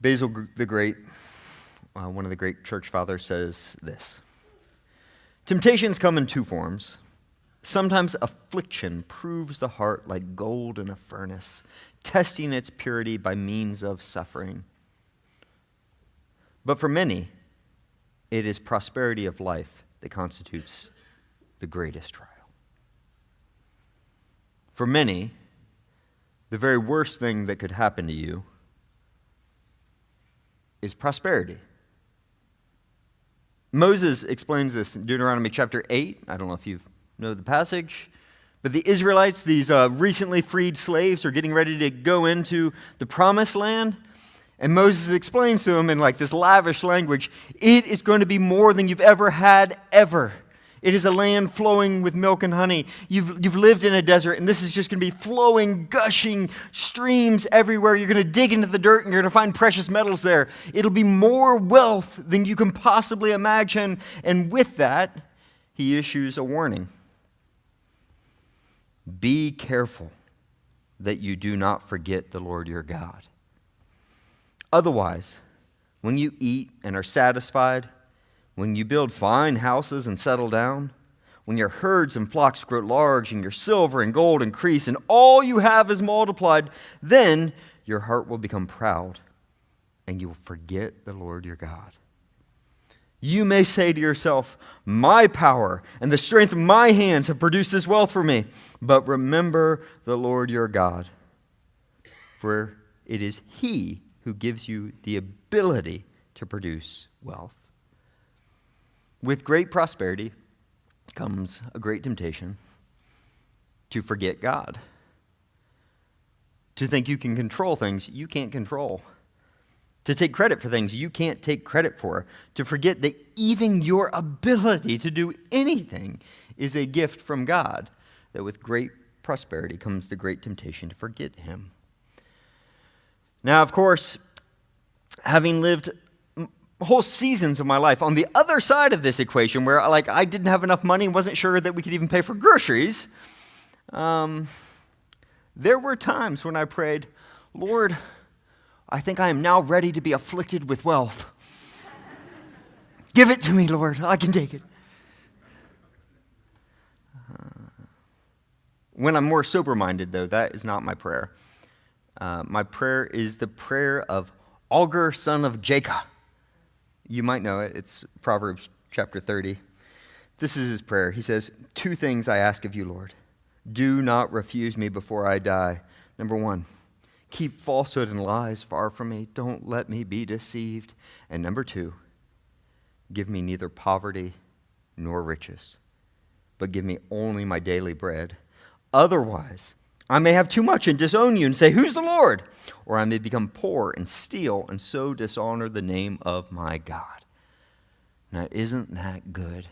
Basil the Great, one of the great church fathers, says this: temptations come in two forms. Sometimes affliction proves the heart like gold in a furnace, testing its purity by means of suffering. But for many, it is prosperity of life that constitutes the greatest trial. For many, the very worst thing that could happen to you is prosperity. Moses explains this in Deuteronomy chapter 8. I don't know if you know the passage, but the Israelites, these recently freed slaves, are getting ready to go into the promised land. And Moses explains to them in like this lavish language, it is going to be more than you've ever had ever. It is a land flowing with milk and honey. You've lived in a desert, and this is just going to be flowing, gushing streams everywhere. You're going to dig into the dirt, and you're going to find precious metals there. It'll be more wealth than you can possibly imagine. And with that, he issues a warning. Be careful that you do not forget the Lord your God. Otherwise, when you eat and are satisfied, when you build fine houses and settle down, when your herds and flocks grow large and your silver and gold increase and all you have is multiplied, then your heart will become proud and you will forget the Lord your God. You may say to yourself, my power and the strength of my hands have produced this wealth for me. But remember the Lord your God, for it is He who gives you the ability to produce wealth. With great prosperity comes a great temptation to forget God, to think you can control things you can't control, to take credit for things you can't take credit for, to forget that even your ability to do anything is a gift from God, that with great prosperity comes the great temptation to forget Him. Now, of course, having lived whole seasons of my life on the other side of this equation where I didn't have enough money and wasn't sure that we could even pay for groceries, there were times when I prayed, Lord, I think I am now ready to be afflicted with wealth. Give it to me, Lord. I can take it. When I'm more sober-minded, though, that is not my prayer. My prayer is the prayer of Agur, son of Jacob. You might know it. It's Proverbs chapter 30. This is his prayer. He says, 2 things I ask of you, Lord. Do not refuse me before I die. Number 1, keep falsehood and lies far from me. Don't let me be deceived. And number 2, give me neither poverty nor riches, but give me only my daily bread. Otherwise, I may have too much and disown you and say, who's the Lord? Or I may become poor and steal and so dishonor the name of my God. Now, isn't that good?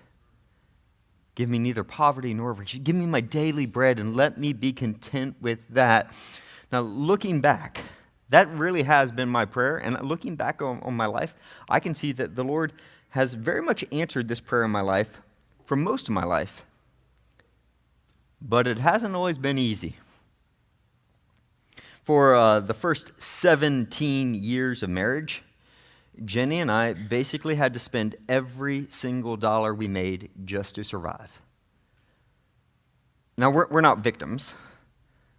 Give me neither poverty nor riches. Give me my daily bread and let me be content with that. Now, looking back, that really has been my prayer. And looking back on my life, I can see that the Lord has very much answered this prayer in my life for most of my life. But it hasn't always been easy. For the first 17 years of marriage, Jenny and I basically had to spend every single dollar we made just to survive. Now, we're not victims.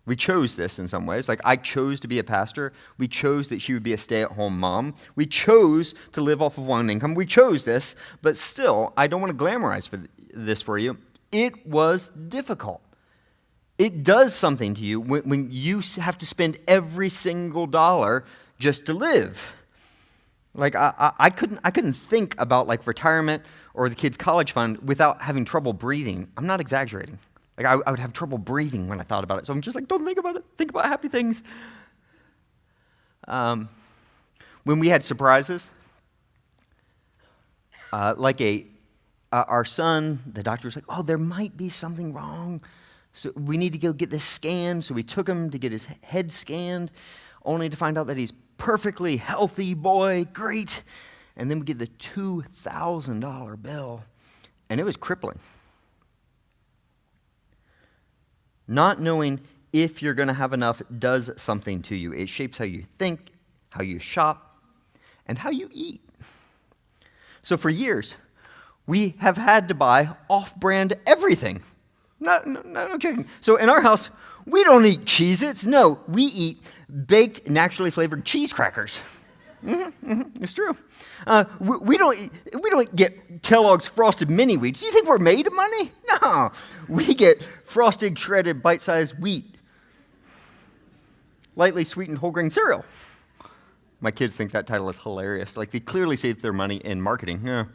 We chose this in some ways. Like, I chose to be a pastor. We chose that she would be a stay-at-home mom. We chose to live off of one income. We chose this, but still, I don't want to glamorize this for you. It was difficult. It does something to you when you have to spend every single dollar just to live. Like, I couldn't think about like retirement or the kids' college fund without having trouble breathing. I'm not exaggerating. Like, I would have trouble breathing when I thought about it. So I'm just like, don't think about it. Think about happy things. When we had surprises, our son, the doctor was like, oh, there might be something wrong. So we need to go get this scanned. So we took him to get his head scanned, only to find out that he's perfectly healthy boy, great. And then we get the $2,000 bill, and it was crippling. Not knowing if you're going to have enough does something to you. It shapes how you think, how you shop, and how you eat. So for years, we have had to buy off-brand everything. No joking. So in our house, we don't eat Cheez-Its. No, we eat baked, naturally flavored cheese crackers. It's true. We don't get Kellogg's Frosted Mini Wheats. Do you think we're made of money? No. We get frosted, shredded, bite-sized wheat. Lightly sweetened whole grain cereal. My kids think that title is hilarious. Like, they clearly save their money in marketing. Yeah.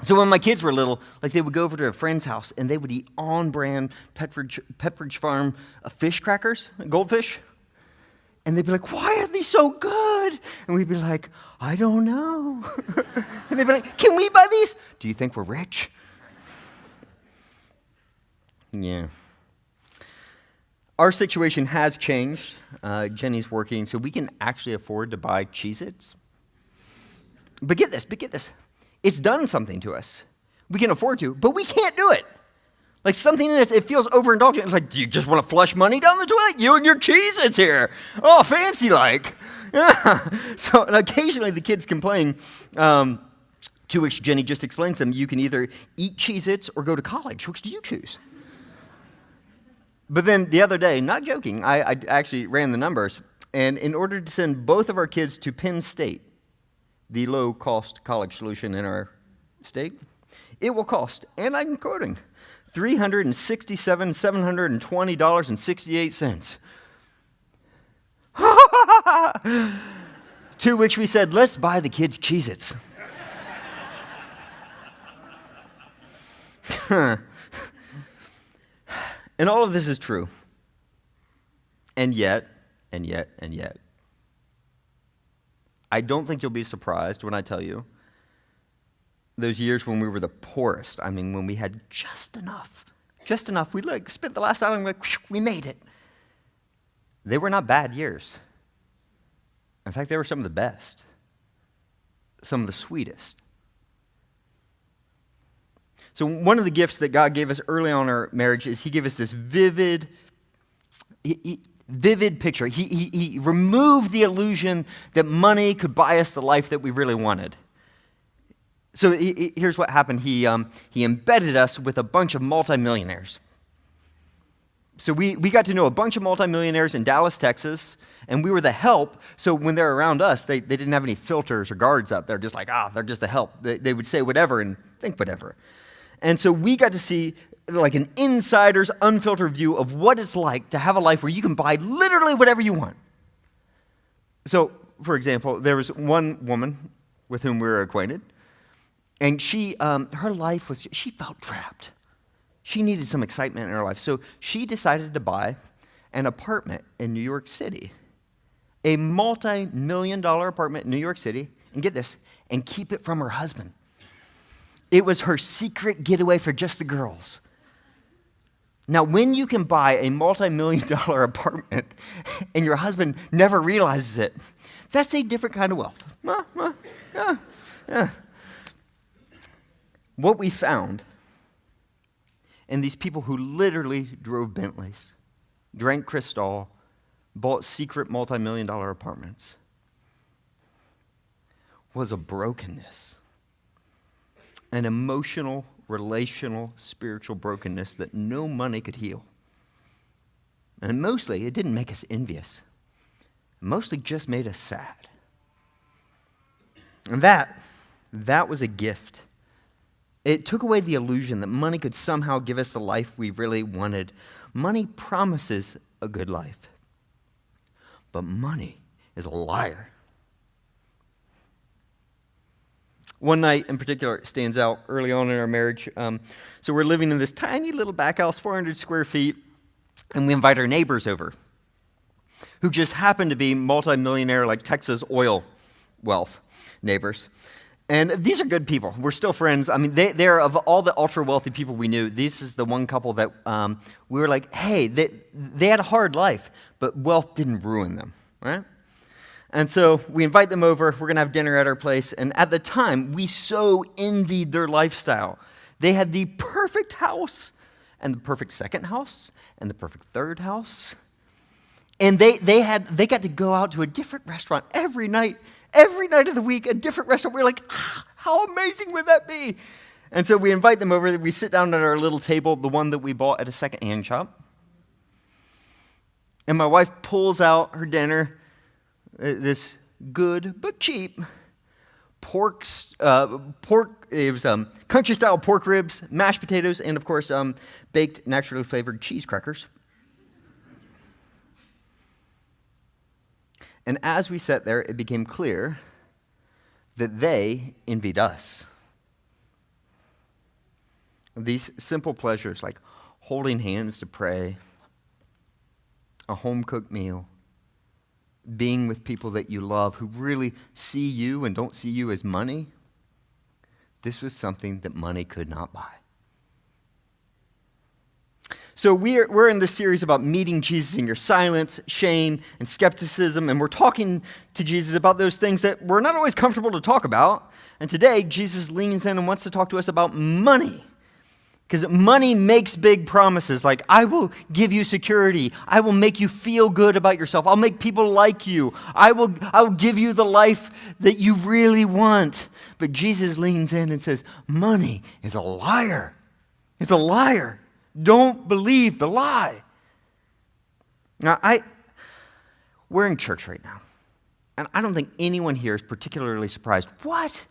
So when my kids were little, like, they would go over to a friend's house and they would eat on-brand Pepperidge Farm fish crackers, goldfish. And they'd be like, why are they so good? And we'd be like, I don't know. And they'd be like, can we buy these? Do you think we're rich? Yeah. Our situation has changed. Jenny's working, so we can actually afford to buy Cheez-Its. But get this. It's done something to us. We can afford to, but we can't do it. Like, something in us, it feels overindulgent. It's like, do you just want to flush money down the toilet? You and your Cheez-Its here. Oh, fancy like. Yeah. So and occasionally the kids complain, to which Jenny just explains to them, you can either eat Cheez-Its or go to college. Which do you choose? But then the other day, not joking, I actually ran the numbers, and in order to send both of our kids to Penn State, the low-cost college solution in our state, it will cost, and I'm quoting, $367,720.68. To which we said, let's buy the kids Cheez-Its. And all of this is true. And yet, I don't think you'll be surprised when I tell you those years when we were the poorest, I mean, when we had just enough, we like spent the last dollar and we made it. They were not bad years. In fact, they were some of the best, some of the sweetest. So one of the gifts that God gave us early on in our marriage is he gave us this vivid picture. He removed the illusion that money could buy us the life that we really wanted. So here's what happened. He embedded us with a bunch of multi-millionaires. So we got to know a bunch of multi-millionaires in Dallas, Texas, and we were the help. So when they're around us, they didn't have any filters or guards out there, just like, they're just the help. They would say whatever and think whatever. And so we got to see like an insider's unfiltered view of what it's like to have a life where you can buy literally whatever you want. So, for example, there was one woman with whom we were acquainted, and she, her life was, she felt trapped. She needed some excitement in her life. So she decided to buy an apartment in New York City, a multi-million-dollar apartment in New York City, and get this, and keep it from her husband. It was her secret getaway for just the girls. Now, when you can buy a multi-million-dollar apartment and your husband never realizes it, that's a different kind of wealth. What we found in these people who literally drove Bentleys, drank Cristal, bought secret multi-million-dollar apartments, was a brokenness. An emotional, relational, spiritual brokenness that no money could heal. And mostly, it didn't make us envious. It mostly just made us sad. And that was a gift. It took away the illusion that money could somehow give us the life we really wanted. Money promises a good life. But money is a liar. One night in particular stands out early on in our marriage. So we're living in this tiny little back house, 400 square feet, and we invite our neighbors over, who just happen to be multi-millionaire, like Texas oil wealth neighbors. And these are good people. We're still friends. I mean, they're of all the ultra-wealthy people we knew, this is the one couple that we were like, hey, they had a hard life, but wealth didn't ruin them, right? And so we invite them over. We're going to have dinner at our place. And at the time, we so envied their lifestyle. They had the perfect house, and the perfect second house, and the perfect third house. And they got to go out to a different restaurant every night of the week, a different restaurant. We're like, how amazing would that be? And so we invite them over. We sit down at our little table, the one that we bought at a secondhand shop. And my wife pulls out her dinner, this good but cheap pork. It was country-style pork ribs, mashed potatoes, and of course, baked, naturally flavored cheese crackers. And as we sat there, it became clear that they envied us. These simple pleasures like holding hands to pray, a home-cooked meal, being with people that you love who really see you and don't see you as money, this was something that money could not buy. So we're in this series about meeting Jesus in your silence, shame, and skepticism, and we're talking to Jesus about those things that we're not always comfortable to talk about. And today, Jesus leans in and wants to talk to us about money. Because money makes big promises like, I will give you security. I will make you feel good about yourself. I'll make people like you. I will give you the life that you really want. But Jesus leans in and says, money is a liar. It's a liar. Don't believe the lie. Now, we're in church right now, and I don't think anyone here is particularly surprised. What?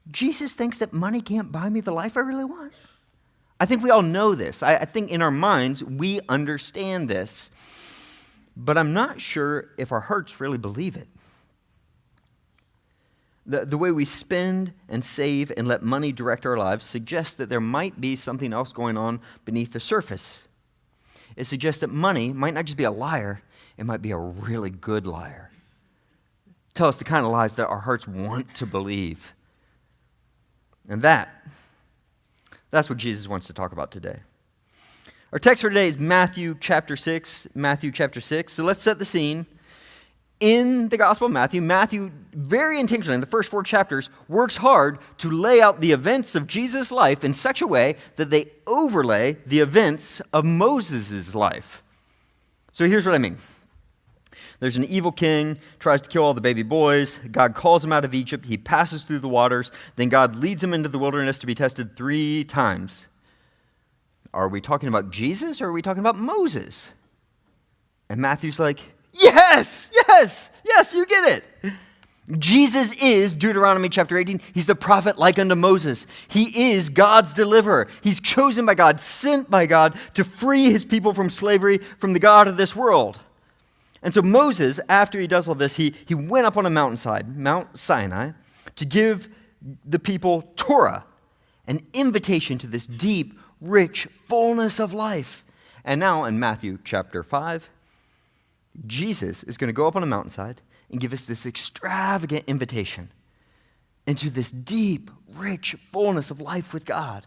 Jesus thinks that money can't buy me the life I really want? I think we all know this. I think in our minds, we understand this, but I'm not sure if our hearts really believe it. The way we spend and save and let money direct our lives suggests that there might be something else going on beneath the surface. It suggests that money might not just be a liar, it might be a really good liar. Tell us the kind of lies that our hearts want to believe. And that's what Jesus wants to talk about today. Our text for today is Matthew chapter 6. So let's set the scene. In the Gospel of Matthew very intentionally in the first 4 chapters works hard to lay out the events of Jesus' life in such a way that they overlay the events of Moses' life. So here's what I mean. There's an evil king, tries to kill all the baby boys. God calls him out of Egypt. He passes through the waters. Then God leads him into the wilderness to be tested 3 times. Are we talking about Jesus or are we talking about Moses? And Matthew's like, yes, you get it. Jesus is, Deuteronomy chapter 18, he's the prophet like unto Moses. He is God's deliverer. He's chosen by God, sent by God to free his people from slavery from the God of this world. And so Moses, after he does all this, he went up on a mountainside, Mount Sinai, to give the people Torah, an invitation to this deep, rich fullness of life. And now in Matthew chapter 5, Jesus is going to go up on a mountainside and give us this extravagant invitation into this deep, rich fullness of life with God.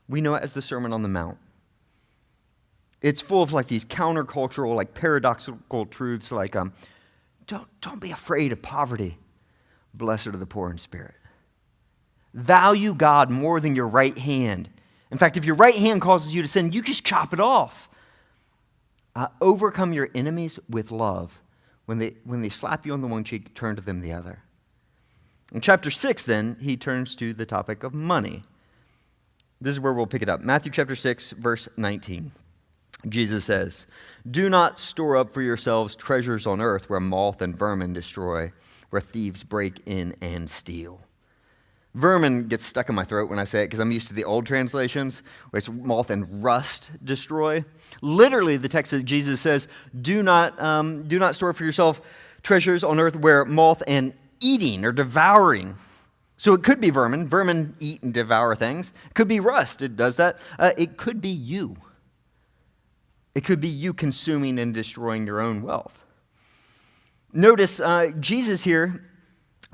We know it as the Sermon on the Mount. It's full of like these countercultural, like paradoxical truths like, don't be afraid of poverty. Blessed are the poor in spirit. Value God more than your right hand. In fact, if your right hand causes you to sin, you just chop it off. Overcome your enemies with love. When they slap you on the one cheek, turn to them the other. In chapter 6, then, he turns to the topic of money. This is where we'll pick it up. Matthew chapter 6, verse 19. Jesus says, do not store up for yourselves treasures on earth where moth and vermin destroy, where thieves break in and steal. Vermin gets stuck in my throat when I say it because I'm used to the old translations where it's moth and rust destroy. Literally, the text of Jesus says, do not store for yourself treasures on earth where moth and eating or devouring. So it could be vermin. Vermin eat and devour things. It could be rust. It does that. It could be you. It could be you consuming and destroying your own wealth. Notice Jesus here,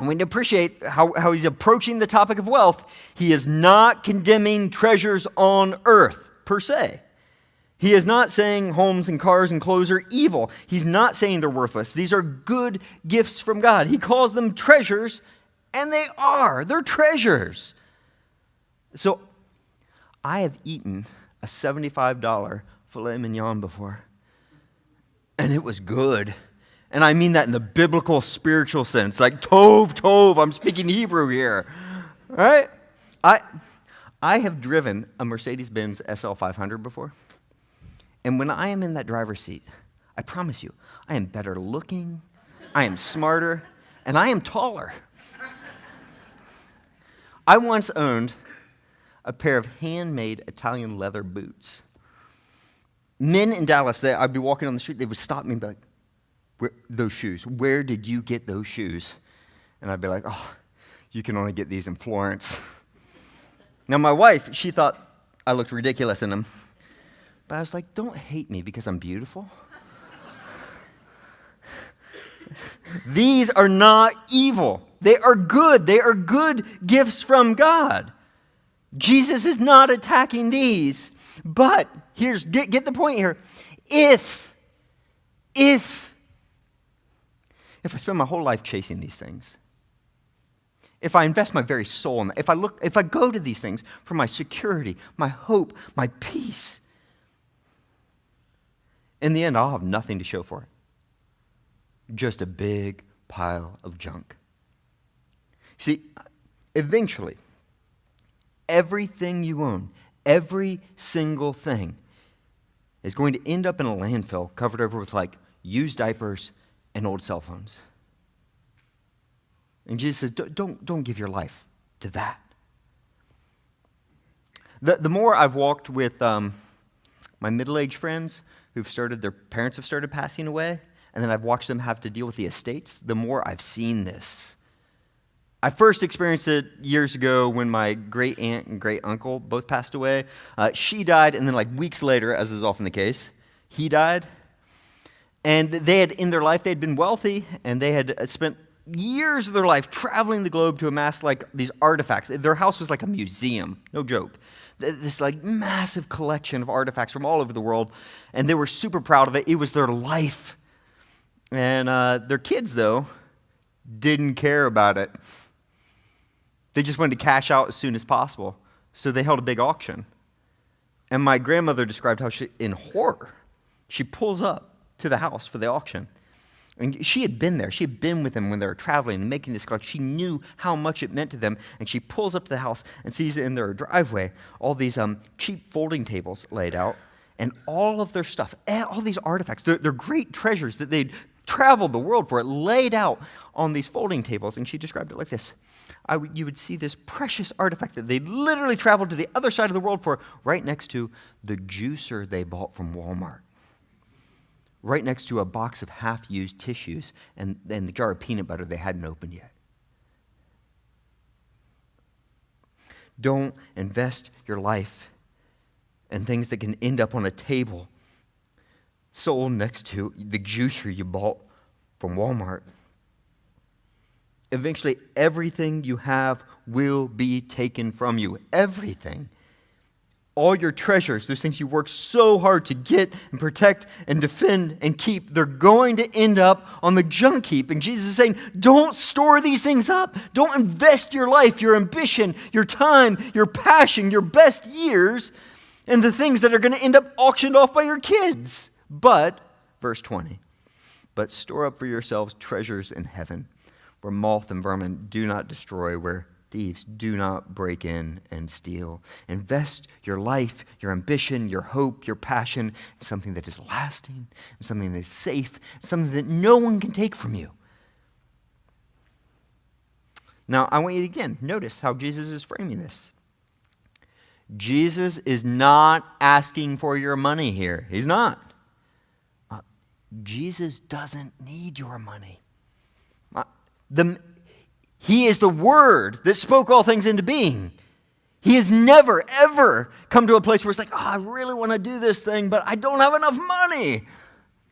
and we appreciate how he's approaching the topic of wealth. He is not condemning treasures on earth, per se. He is not saying homes and cars and clothes are evil. He's not saying they're worthless. These are good gifts from God. He calls them treasures, and they are. They're treasures. So I have eaten a $75 filet mignon before. And it was good. And I mean that in the biblical spiritual sense, like tov, tov, I'm speaking Hebrew here, right? I have driven a Mercedes-Benz SL500 before. And when I am in that driver's seat, I promise you, I am better looking, I am smarter, and I am taller. I once owned a pair of handmade Italian leather boots. Men in Dallas, I'd be walking on the street, they would stop me and be like, those shoes, where did you get those shoes? And I'd be like, oh, you can only get these in Florence. Now, my wife, she thought I looked ridiculous in them. But I was like, don't hate me because I'm beautiful. These are not evil. They are good. They are good gifts from God. Jesus is not attacking these. But get the point here. If I spend my whole life chasing these things, if I invest my very soul in them, if I go to these things for my security, my hope, my peace, in the end, I'll have nothing to show for it. Just a big pile of junk. See, eventually, everything you own, every single thing, is going to end up in a landfill covered over with like used diapers and old cell phones. And Jesus says, don't give your life to that. The more I've walked with my middle-aged friends their parents have started passing away, and then I've watched them have to deal with the estates, the more I've seen this. I first experienced it years ago when my great aunt and great uncle both passed away. She died, and then like weeks later, as is often the case, he died. And they had, in their life, they had been wealthy, and they had spent years of their life traveling the globe to amass like these artifacts. Their house was like a museum, no joke. This like massive collection of artifacts from all over the world, and they were super proud of it. It was their life. And their kids, though, didn't care about it. They just wanted to cash out as soon as possible. So they held a big auction. And my grandmother described how in horror, she pulls up to the house for the auction. And she had been there. She had been with them when they were traveling and making this collection. She knew how much it meant to them. And she pulls up to the house and sees in their driveway all these cheap folding tables laid out and all of their stuff, all these artifacts. They're great treasures that they'd traveled the world for, it laid out on these folding tables. And she described it like this. You would see this precious artifact that they literally traveled to the other side of the world for, right next to the juicer they bought from Walmart. Right next to a box of half-used tissues and the jar of peanut butter they hadn't opened yet. Don't invest your life in things that can end up on a table sold next to the juicer you bought from Walmart. Eventually, everything you have will be taken from you. Everything. All your treasures, those things you worked so hard to get and protect and defend and keep, they're going to end up on the junk heap. And Jesus is saying, don't store these things up. Don't invest your life, your ambition, your time, your passion, your best years in the things that are going to end up auctioned off by your kids. But, verse 20, but store up for yourselves treasures in heaven, where moth and vermin do not destroy, where thieves do not break in and steal. Invest your life, your ambition, your hope, your passion in something that is lasting, in something that is safe, something that no one can take from you. Now, I want you to again notice how Jesus is framing this. Jesus is not asking for your money here. He's not. Jesus doesn't need your money. He is the Word that spoke all things into being. He has never, ever come to a place where it's like, I really want to do this thing, but I don't have enough money.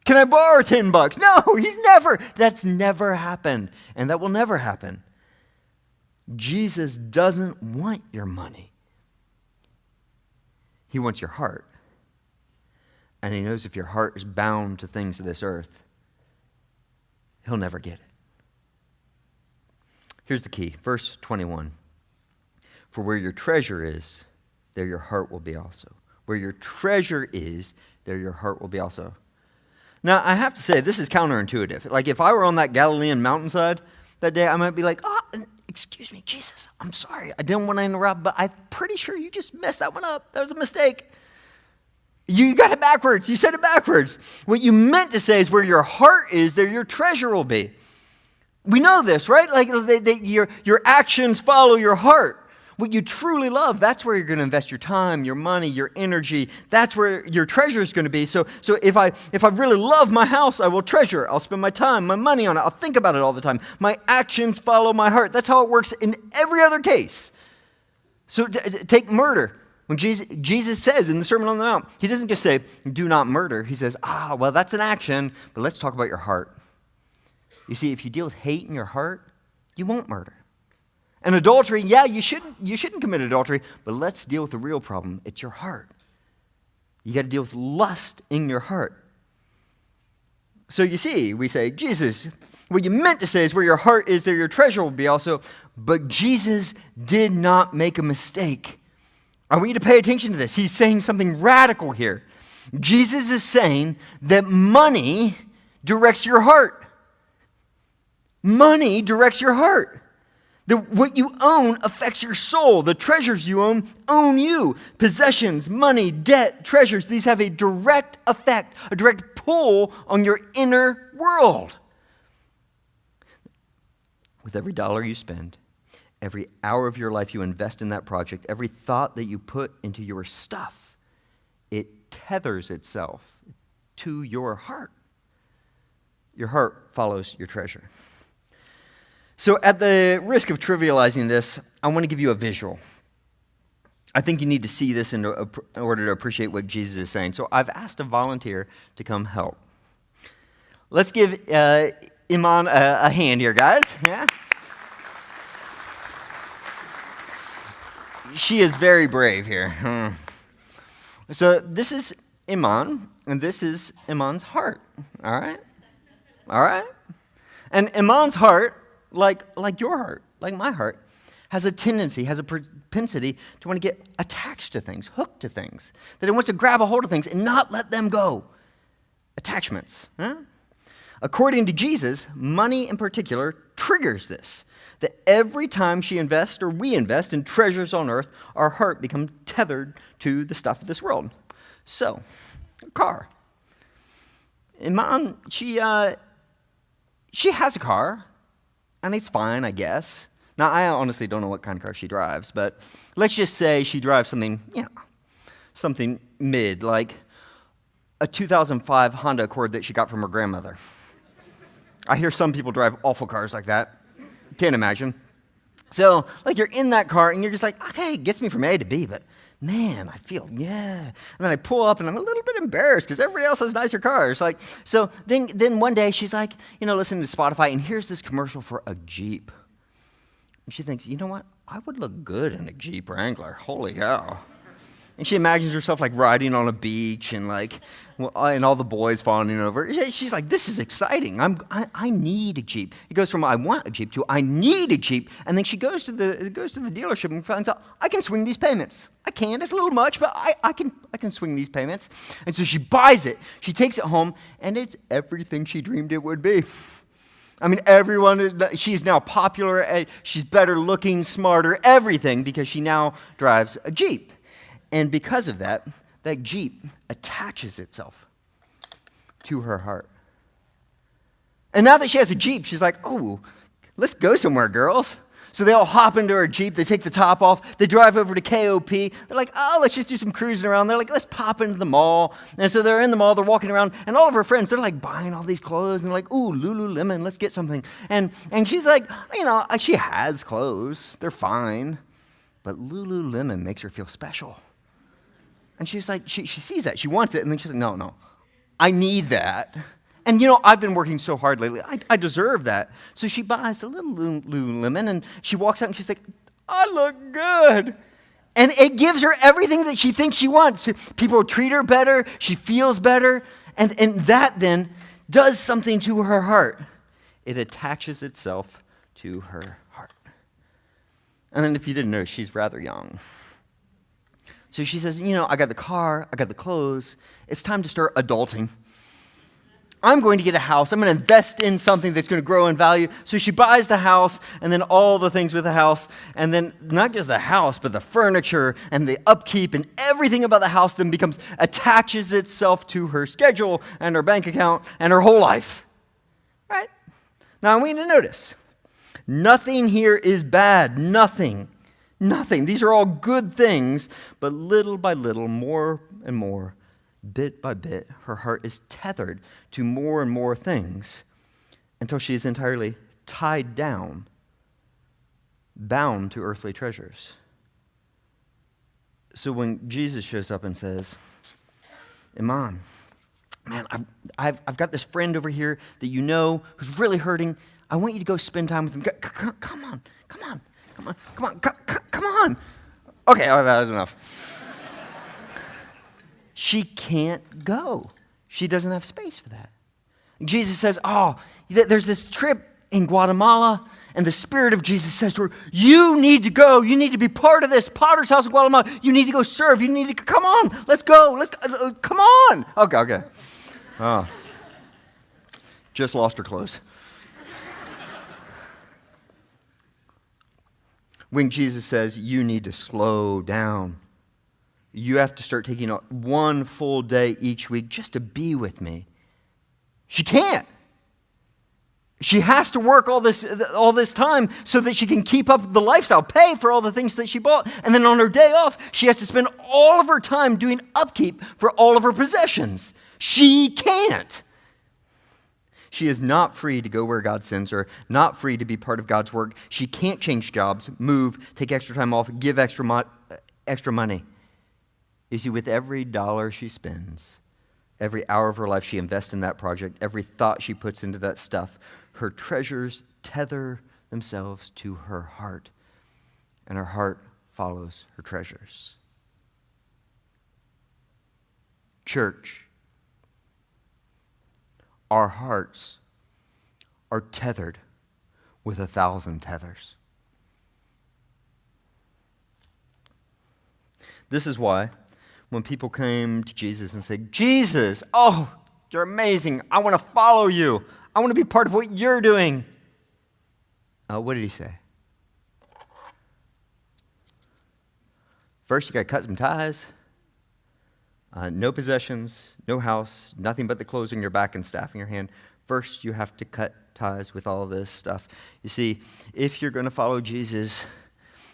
Can I borrow $10? No, that's never happened, and that will never happen. Jesus doesn't want your money. He wants your heart. And he knows if your heart is bound to things of this earth, he'll never get it. Here's the key, verse 21. For where your treasure is, there your heart will be also. Where your treasure is, there your heart will be also. Now, I have to say, this is counterintuitive. Like, if I were on that Galilean mountainside that day, I might be like, oh, excuse me, Jesus, I'm sorry. I didn't want to interrupt, but I'm pretty sure you just messed that one up. That was a mistake. You got it backwards. You said it backwards. What you meant to say is where your heart is, there your treasure will be. We know this, right? Like your actions follow your heart. What you truly love, that's where you're going to invest your time, your money, your energy. That's where your treasure is going to be. So if I really love my house, I will treasure it. I'll spend my time, my money on it. I'll think about it all the time. My actions follow my heart. That's how it works in every other case. So take murder. When Jesus says in the Sermon on the Mount, he doesn't just say, do not murder. He says, well, that's an action, but let's talk about your heart. You see, if you deal with hate in your heart, you won't murder. And adultery, yeah, you shouldn't commit adultery, but let's deal with the real problem. It's your heart. You got to deal with lust in your heart. So you see, we say, Jesus, what you meant to say is where your heart is, there your treasure will be also. But Jesus did not make a mistake. I want you to pay attention to this. He's saying something radical here. Jesus is saying that money directs your heart. Money directs your heart. What you own affects your soul. The treasures you own you. Possessions, money, debt, treasures, these have a direct effect, a direct pull on your inner world. With every dollar you spend, every hour of your life you invest in that project, every thought that you put into your stuff, it tethers itself to your heart. Your heart follows your treasure. So at the risk of trivializing this, I want to give you a visual. I think you need to see this in order to appreciate what Jesus is saying. So I've asked a volunteer to come help. Let's give Iman a hand here, guys. Yeah. She is very brave here. So this is Iman, and this is Iman's heart. All right? All right? And Iman's heart, like your heart, like my heart, has a tendency, has a propensity to want to get attached to things, hooked to things, that it wants to grab a hold of things and not let them go. Attachments. Huh? According to Jesus, money in particular triggers this, that every time she invests or we invest in treasures on earth, our heart becomes tethered to the stuff of this world. So, a car. Iman, she has a car, and it's fine, I guess. Now, I honestly don't know what kind of car she drives, but let's just say she drives something mid, like a 2005 Honda Accord that she got from her grandmother. I hear some people drive awful cars like that. Can't imagine. So, like, you're in that car, and you're just like, okay, it gets me from A to B, but man, I feel, yeah. And then I pull up, and I'm a little bit embarrassed because everybody else has nicer cars. Like, so then one day she's like, listening to Spotify, and here's this commercial for a Jeep. And she thinks, you know what? I would look good in a Jeep Wrangler. Holy cow. And she imagines herself like riding on a beach and and all the boys fawning over. She's like, this is exciting. I need a Jeep. It goes from I want a Jeep to I need a Jeep. And then she goes to the dealership and finds out I can swing these payments. I can. It's a little much, but I can swing these payments. And so she buys it. She takes it home, and it's everything she dreamed it would be. I mean, she's now popular. She's better looking, smarter, everything because she now drives a Jeep. And because of that Jeep attaches itself to her heart. And now that she has a Jeep, she's like, oh, let's go somewhere, girls. So they all hop into her Jeep. They take the top off. They drive over to KOP. They're like, oh, let's just do some cruising around. They're like, let's pop into the mall. And so they're in the mall. They're walking around. And all of her friends, they're like buying all these clothes. And they're like, ooh, Lululemon, let's get something. And she's like, she has clothes. They're fine. But Lululemon makes her feel special. And she's like, she sees that. She wants it. And then she's like, no, I need that. And, I've been working so hard lately. I deserve that. So she buys a little Lululemon, and she walks out, and she's like, I look good. And it gives her everything that she thinks she wants. People treat her better. She feels better. And that then does something to her heart. It attaches itself to her heart. And then if you didn't know, she's rather young. So she says, I got the car, I got the clothes. It's time to start adulting. I'm going to get a house. I'm going to invest in something that's going to grow in value. So she buys the house and then all the things with the house. And then not just the house, but the furniture and the upkeep and everything about the house then attaches itself to her schedule and her bank account and her whole life. Right? Now we need to notice, nothing here is bad. Nothing. These are all good things. But little by little, more and more, bit by bit, her heart is tethered to more and more things until she is entirely tied down, bound to earthly treasures. So when Jesus shows up and says, Iman, man, I've got this friend over here that you know who's really hurting. I want you to go spend time with him. Come on. Okay, that was enough. She can't go. She doesn't have space for that. Jesus says, there's this trip in Guatemala, and the Spirit of Jesus says to her, you need to go. You need to be part of this Potter's house in Guatemala. You need to go serve. You need to, come on, let's go. Come on. Okay. Oh, just lost her clothes. When Jesus says, you need to slow down. You have to start taking one full day each week just to be with me. She can't. She has to work all this time so that she can keep up the lifestyle, pay for all the things that she bought. And then on her day off, she has to spend all of her time doing upkeep for all of her possessions. She can't. She is not free to go where God sends her, not free to be part of God's work. She can't change jobs, move, take extra time off, give extra money. You see, with every dollar she spends, every hour of her life she invests in that project, every thought she puts into that stuff, her treasures tether themselves to her heart, and her heart follows her treasures. Church, our hearts are tethered with 1,000 tethers. This is why when people came to Jesus and said, Jesus, you're amazing. I want to follow you. I want to be part of what you're doing. What did he say? First, you got to cut some ties. No possessions, no house, nothing but the clothes on your back and staff in your hand. First, you have to cut ties with all this stuff. You see, if you're going to follow Jesus,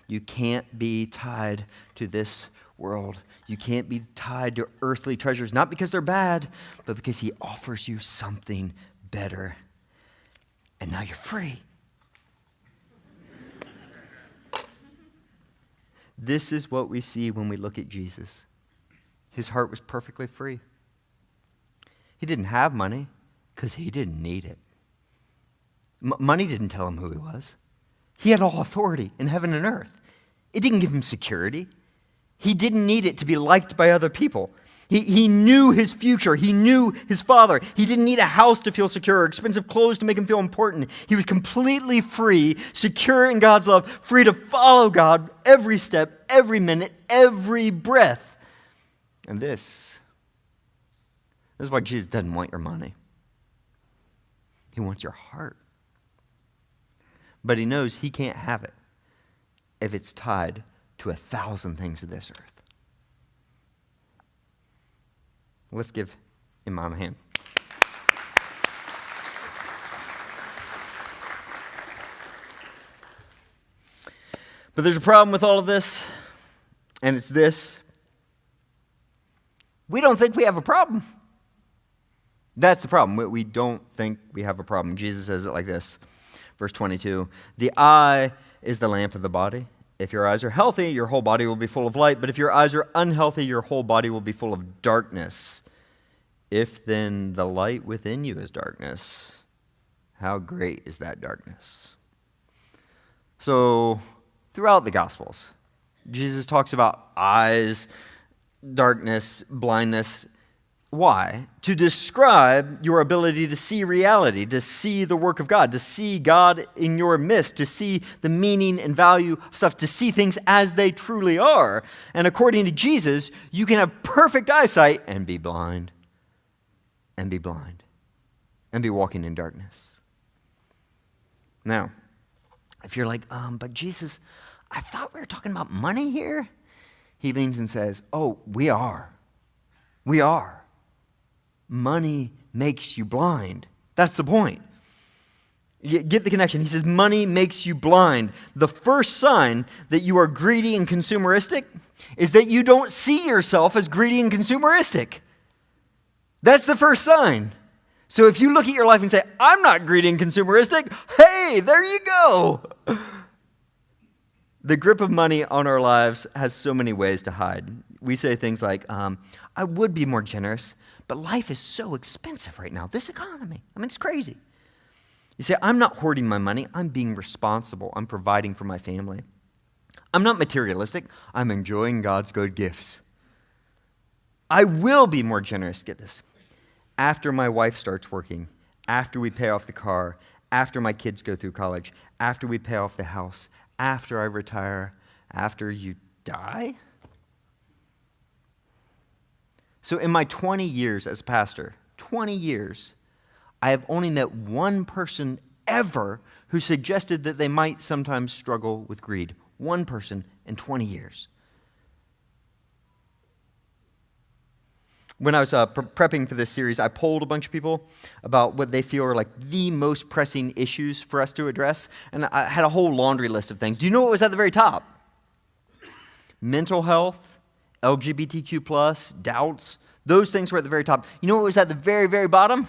you can't be tied to this world. You can't be tied to earthly treasures, not because they're bad, but because he offers you something better. And now you're free. This is what we see when we look at Jesus. His heart was perfectly free. He didn't have money because he didn't need it. Money didn't tell him who he was. He had all authority in heaven and earth. It didn't give him security. He didn't need it to be liked by other people. He knew his future. He knew his Father. He didn't need a house to feel secure or expensive clothes to make him feel important. He was completely free, secure in God's love, free to follow God every step, every minute, every breath. And this is why Jesus doesn't want your money. He wants your heart. But he knows he can't have it if it's tied to 1,000 things of this earth. Let's give Imam a hand. But there's a problem with all of this, and it's this. We don't think we have a problem. That's the problem. We don't think we have a problem. Jesus says it like this, verse 22. The eye is the lamp of the body. If your eyes are healthy, your whole body will be full of light. But if your eyes are unhealthy, your whole body will be full of darkness. If then the light within you is darkness, how great is that darkness? So throughout the Gospels, Jesus talks about eyes, darkness, blindness. Why? To describe your ability to see reality, to see the work of God, to see God in your midst, to see the meaning and value of stuff, to see things as they truly are. And according to Jesus, you can have perfect eyesight and be blind. And be blind. and be walking in darkness. Now, if you're like, but Jesus, I thought we were talking about money here. He leans and says, oh, we are. We are. Money makes you blind. That's the point. Get the connection. He says, money makes you blind. The first sign that you are greedy and consumeristic is that you don't see yourself as greedy and consumeristic. That's the first sign. So if you look at your life and say, I'm not greedy and consumeristic, hey, there you go. The grip of money on our lives has so many ways to hide. We say things like, I would be more generous, but life is so expensive right now. This economy, it's crazy. You say, I'm not hoarding my money. I'm being responsible. I'm providing for my family. I'm not materialistic. I'm enjoying God's good gifts. I will be more generous. Get this. After my wife starts working, after we pay off the car, after my kids go through college, after we pay off the house, after I retire, after you die. So in my 20 years as a pastor, 20 years, I have only met one person ever who suggested that they might sometimes struggle with greed. One person in 20 years. When I was prepping for this series, I polled a bunch of people about what they feel are like the most pressing issues for us to address. And I had a whole laundry list of things. Do you know what was at the very top? Mental health, LGBTQ+, doubts. Those things were at the very top. You know what was at the very, very bottom?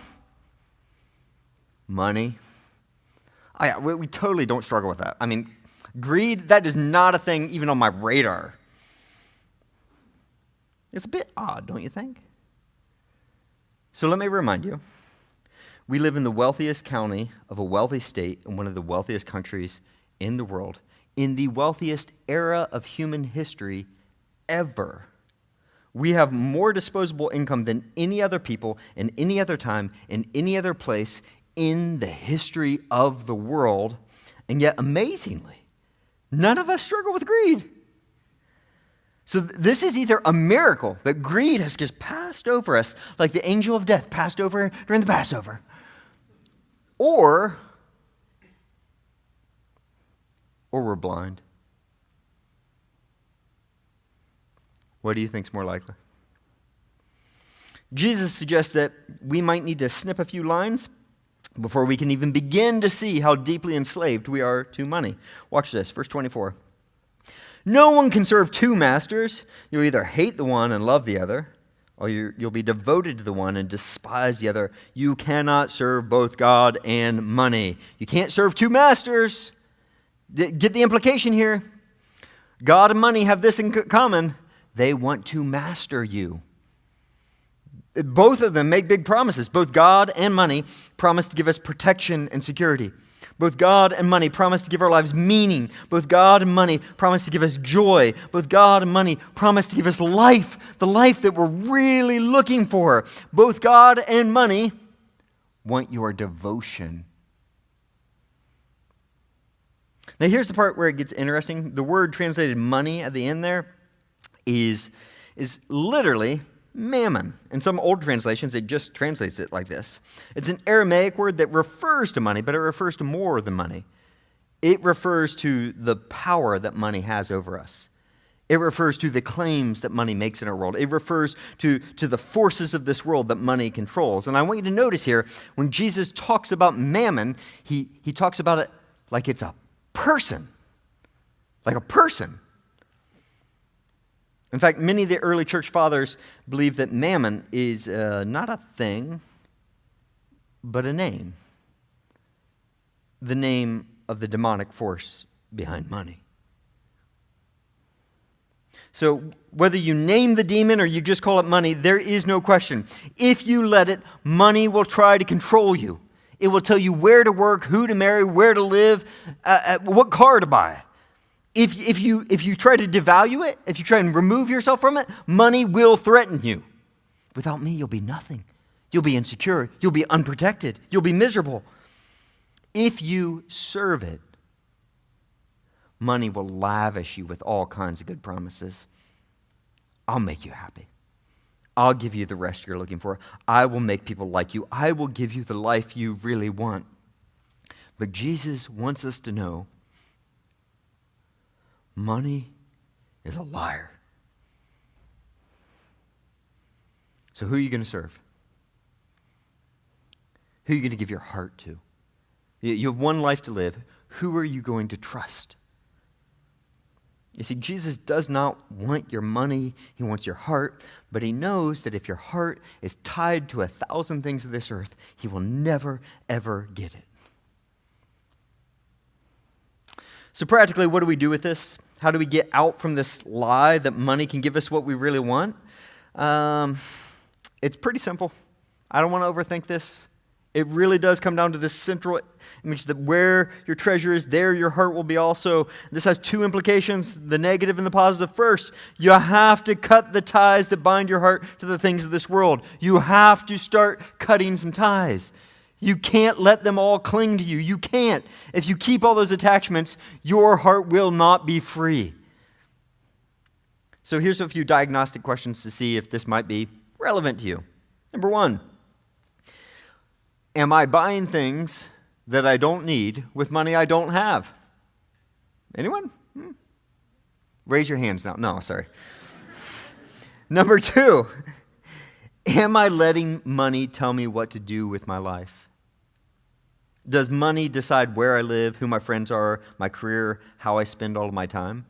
Money. Oh, yeah, we totally don't struggle with that. Greed, that is not a thing even on my radar. It's a bit odd, don't you think? So let me remind you, we live in the wealthiest county of a wealthy state in one of the wealthiest countries in the world, in the wealthiest era of human history ever. We have more disposable income than any other people in any other time, in any other place in the history of the world, and yet amazingly, none of us struggle with greed. So this is either a miracle that greed has just passed over us, like the angel of death passed over during the Passover, or we're blind. What do you think is more likely? Jesus suggests that we might need to snip a few lines before we can even begin to see how deeply enslaved we are to money. Watch this, verse 24. No one can serve two masters. You'll either hate the one and love the other, or you'll be devoted to the one and despise the other. You cannot serve both God and money. You can't serve two masters. Get the implication here. God and money have this in common. They want to master you. Both of them make big promises. Both God and money promise to give us protection and security. Both God and money promise to give our lives meaning. Both God and money promise to give us joy. Both God and money promise to give us life, the life that we're really looking for. Both God and money want your devotion. Now here's the part where it gets interesting. The word translated money at the end there is literally mammon. In some old translations, it just translates it like this. It's an Aramaic word that refers to money, but it refers to more than money. It refers to the power that money has over us. It refers to the claims that money makes in our world. It refers to the forces of this world that money controls. And I want you to notice here, when Jesus talks about mammon, he talks about it like it's a person. Like a person. In fact, many of the early church fathers believe that mammon is not a thing, but a name. The name of the demonic force behind money. So whether you name the demon or you just call it money, there is no question. If you let it, money will try to control you. It will tell you where to work, who to marry, where to live, what car to buy. If you try to devalue it, if you try and remove yourself from it, money will threaten you. Without me, you'll be nothing. You'll be insecure. You'll be unprotected. You'll be miserable. If you serve it, money will lavish you with all kinds of good promises. I'll make you happy. I'll give you the rest you're looking for. I will make people like you. I will give you the life you really want. But Jesus wants us to know money is a liar. So who are you going to serve? Who are you going to give your heart to? You have one life to live. Who are you going to trust? You see, Jesus does not want your money. He wants your heart. But he knows that if your heart is tied to 1,000 things of this earth, he will never, ever get it. So practically, what do we do with this? How do we get out from this lie that money can give us what we really want? It's pretty simple. I don't want to overthink this. It really does come down to this central image that where your treasure is, there your heart will be also. This has two implications, the negative and the positive. First, you have to cut the ties that bind your heart to the things of this world. You have to start cutting some ties. You can't let them all cling to you. You can't. If you keep all those attachments, your heart will not be free. So here's a few diagnostic questions to see if this might be relevant to you. Number one, am I buying things that I don't need with money I don't have? Anyone? Raise your hands now. No, sorry. Number two, am I letting money tell me what to do with my life? Does money decide where I live, who my friends are, my career, how I spend all of my time?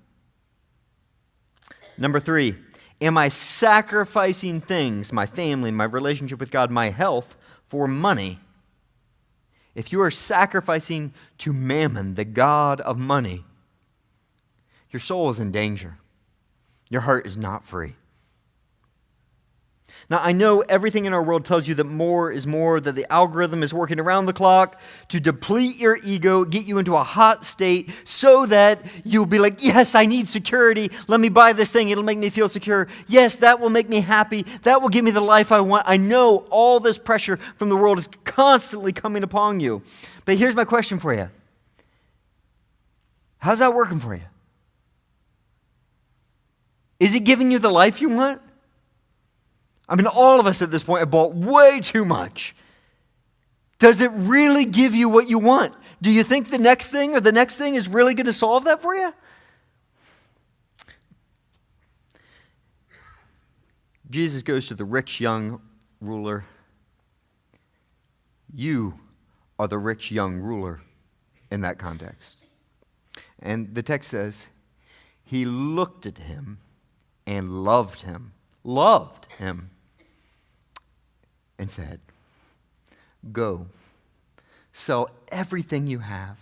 Number three, am I sacrificing things, my family, my relationship with God, my health, for money? If you are sacrificing to mammon, the god of money, your soul is in danger. Your heart is not free. Now, I know everything in our world tells you that more is more, that the algorithm is working around the clock to deplete your ego, get you into a hot state so that you'll be like, yes, I need security. Let me buy this thing. It'll make me feel secure. Yes, that will make me happy. That will give me the life I want. I know all this pressure from the world is constantly coming upon you. But here's my question for you. How's that working for you? Is it giving you the life you want? I mean, all of us at this point have bought way too much. Does it really give you what you want? Do you think the next thing or the next thing is really going to solve that for you? Jesus goes to the rich young ruler. You are the rich young ruler in that context. And the text says, he looked at him and loved him, and said, go, sell everything you have.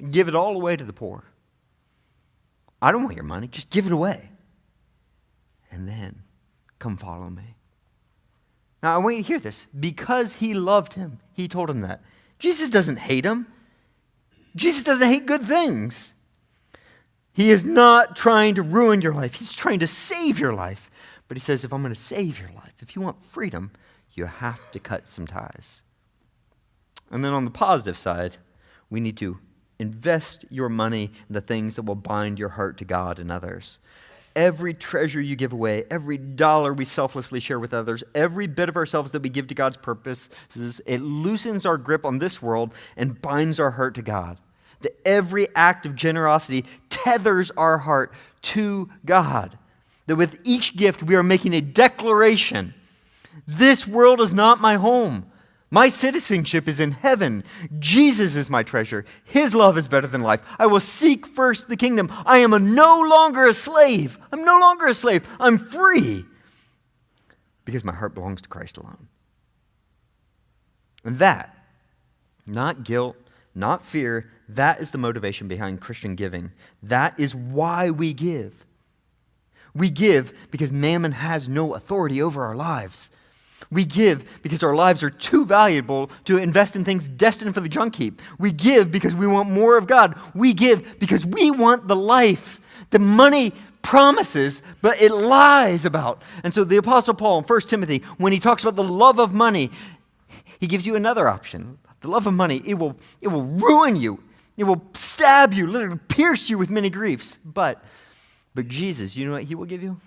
Give it all away to the poor. I don't want your money. Just give it away. And then come follow me. Now, I want you to hear this. Because he loved him, he told him that. Jesus doesn't hate him. Jesus doesn't hate good things. He is not trying to ruin your life. He's trying to save your life. But he says, if I'm going to save your life, if you want freedom, you have to cut some ties. And then on the positive side, we need to invest your money in the things that will bind your heart to God and others. Every treasure you give away, every dollar we selflessly share with others, every bit of ourselves that we give to God's purposes, it loosens our grip on this world and binds our heart to God. That every act of generosity tethers our heart to God. That with each gift we are making a declaration. This world is not my home. My citizenship is in heaven. Jesus is my treasure. His love is better than life. I will seek first the kingdom. I am no longer a slave. I'm no longer a slave. I'm free because my heart belongs to Christ alone. And that, not guilt, not fear, that is the motivation behind Christian giving. That is why we give. We give because mammon has no authority over our lives. We give because our lives are too valuable to invest in things destined for the junk heap. We give because we want more of God. We give because we want the life that money promises, but it lies about. And so the Apostle Paul in 1 Timothy, when he talks about the love of money, he gives you another option. The love of money, it will ruin you. It will stab you, literally pierce you with many griefs. But Jesus, you know what he will give you?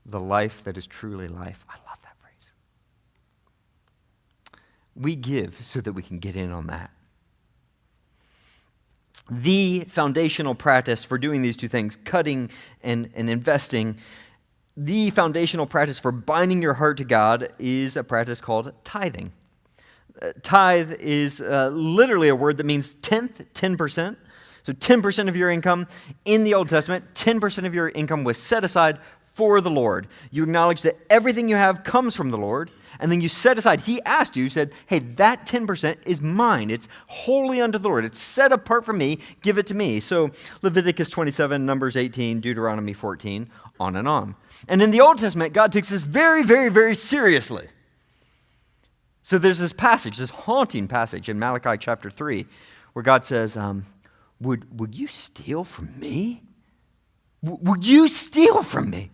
the life that is truly life. I love that phrase. We give so that we can get in on that. The foundational practice for doing these two things, cutting and investing, the foundational practice for binding your heart to God is a practice called tithing. Tithe is literally a word that means tenth, 10%. So 10% of your income in the Old Testament, 10% of your income was set aside for the Lord. You acknowledge that everything you have comes from the Lord, and then you set aside. He asked you, said, hey, that 10% is mine. It's wholly unto the Lord. It's set apart from me. Give it to me. So Leviticus 27, Numbers 18, Deuteronomy 14, on and on. And in the Old Testament, God takes this very, very, very seriously. So there's this passage, this haunting passage in Malachi chapter 3, where God says, would you steal from me? Would you steal from me?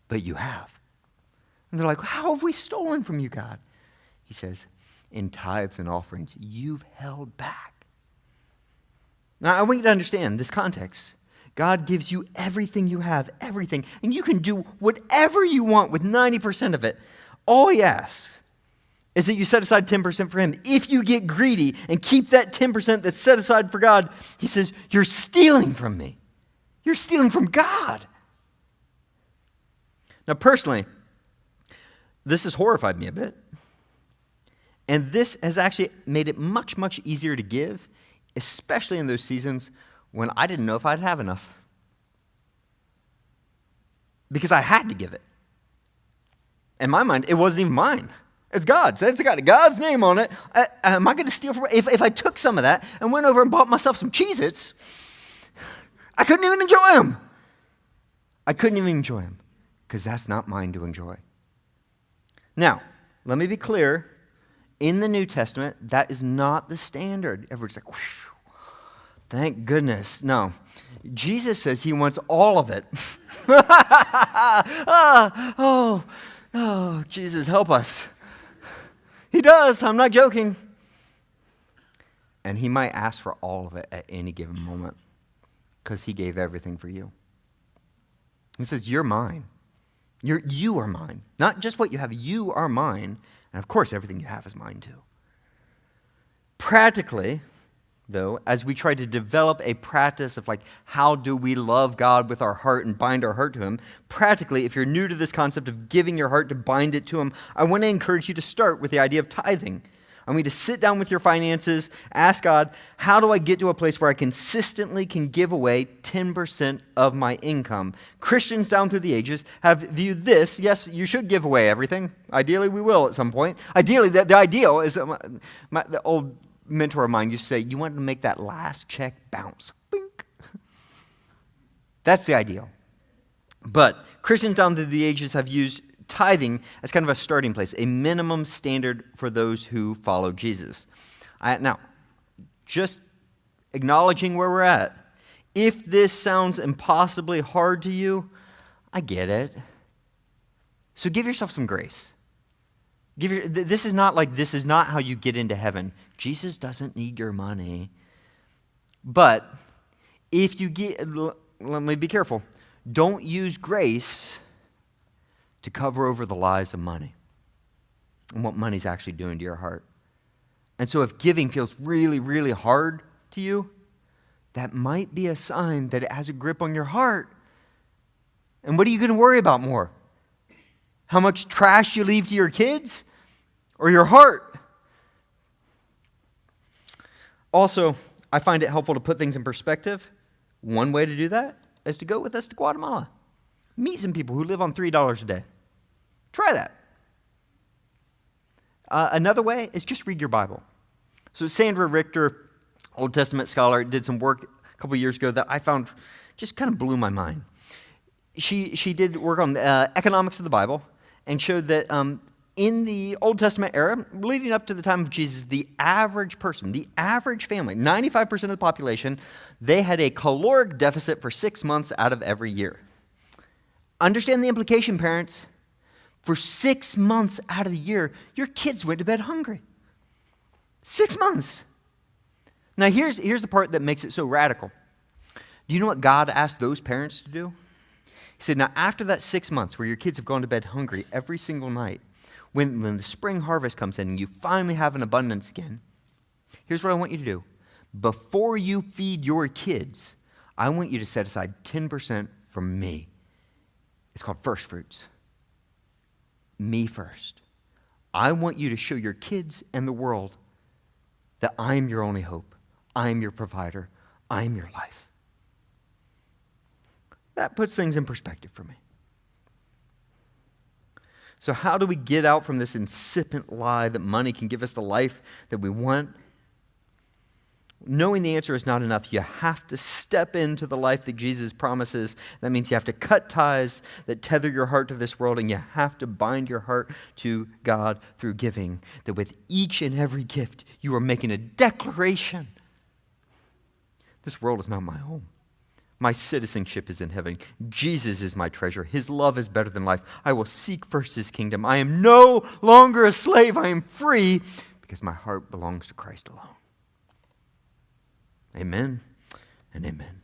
But you have. And they're like, how have we stolen from you, God? He says, in tithes and offerings, you've held back. Now, I want you to understand this context. God gives you everything you have, everything, and you can do whatever you want with 90% of it. All he asks is that you set aside 10% for him. If you get greedy and keep that 10% that's set aside for God, he says, you're stealing from me. You're stealing from God. Now, personally, this has horrified me a bit. And this has actually made it much, much easier to give, especially in those seasons when I didn't know if I'd have enough. Because I had to give it. In my mind, it wasn't even mine. It's God's. It's got God's name on it. Am I going to steal from it? If I took some of that and went over and bought myself some Cheez-Its, I couldn't even enjoy them. I couldn't even enjoy them because that's not mine to enjoy. Now, let me be clear. In the New Testament, that is not the standard. Everyone's like, whew, thank goodness. No. Jesus says he wants all of it. Oh, Jesus, help us. He does. I'm not joking. And he might ask for all of it at any given moment because he gave everything for you. He says, you're mine. You are mine. Not just what you have, you are mine. And of course, everything you have is mine too. Practically, though, as we try to develop a practice of how do we love God with our heart and bind our heart to him, practically, if you're new to this concept of giving your heart to bind it to him, I want to encourage you to start with the idea of tithing. I want you to sit down with your finances, ask God, how do I get to a place where I consistently can give away 10% of my income? Christians down through the ages have viewed this. Yes, you should give away everything. Ideally, we will at some point. Ideally, the ideal is that the old mentor of mine used to say, you want to make that last check bounce. Bink. That's the ideal. But Christians down through the ages have used tithing as kind of a starting place, a minimum standard for those who follow Jesus. Now, just acknowledging where we're at, if this sounds impossibly hard to you, I get it. So give yourself some grace. This is not how you get into heaven. Jesus doesn't need your money. But if you let me be careful. Don't use grace to cover over the lies of money and what money's actually doing to your heart. And so if giving feels really, really hard to you, that might be a sign that it has a grip on your heart. And what are you going to worry about more? How much trash you leave to your kids or your heart? Also, I find it helpful to put things in perspective. One way to do that is to go with us to Guatemala. Meet some people who live on $3 a day. Try that. Another way is just read your Bible. So Sandra Richter, Old Testament scholar, did some work a couple years ago that I found just kind of blew my mind. She did work on the economics of the Bible and showed that in the Old Testament era, leading up to the time of Jesus, the average person, the average family, 95% of the population, they had a caloric deficit for 6 months out of every year. Understand the implication, parents. For 6 months out of the year, your kids went to bed hungry. 6 months. Now, here's the part that makes it so radical. Do you know what God asked those parents to do? He said, now after that 6 months where your kids have gone to bed hungry every single night, when the spring harvest comes in and you finally have an abundance again, here's what I want you to do. Before you feed your kids, I want you to set aside 10% for me. It's called first fruits. Me first. I want you to show your kids and the world that I'm your only hope. I'm your provider. I'm your life. That puts things in perspective for me. So how do we get out from this incipient lie that money can give us the life that we want? Knowing the answer is not enough. You have to step into the life that Jesus promises. That means you have to cut ties that tether your heart to this world, and you have to bind your heart to God through giving. That with each and every gift, you are making a declaration. This world is not my home. My citizenship is in heaven. Jesus is my treasure. His love is better than life. I will seek first his kingdom. I am no longer a slave. I am free because my heart belongs to Christ alone. Amen and amen.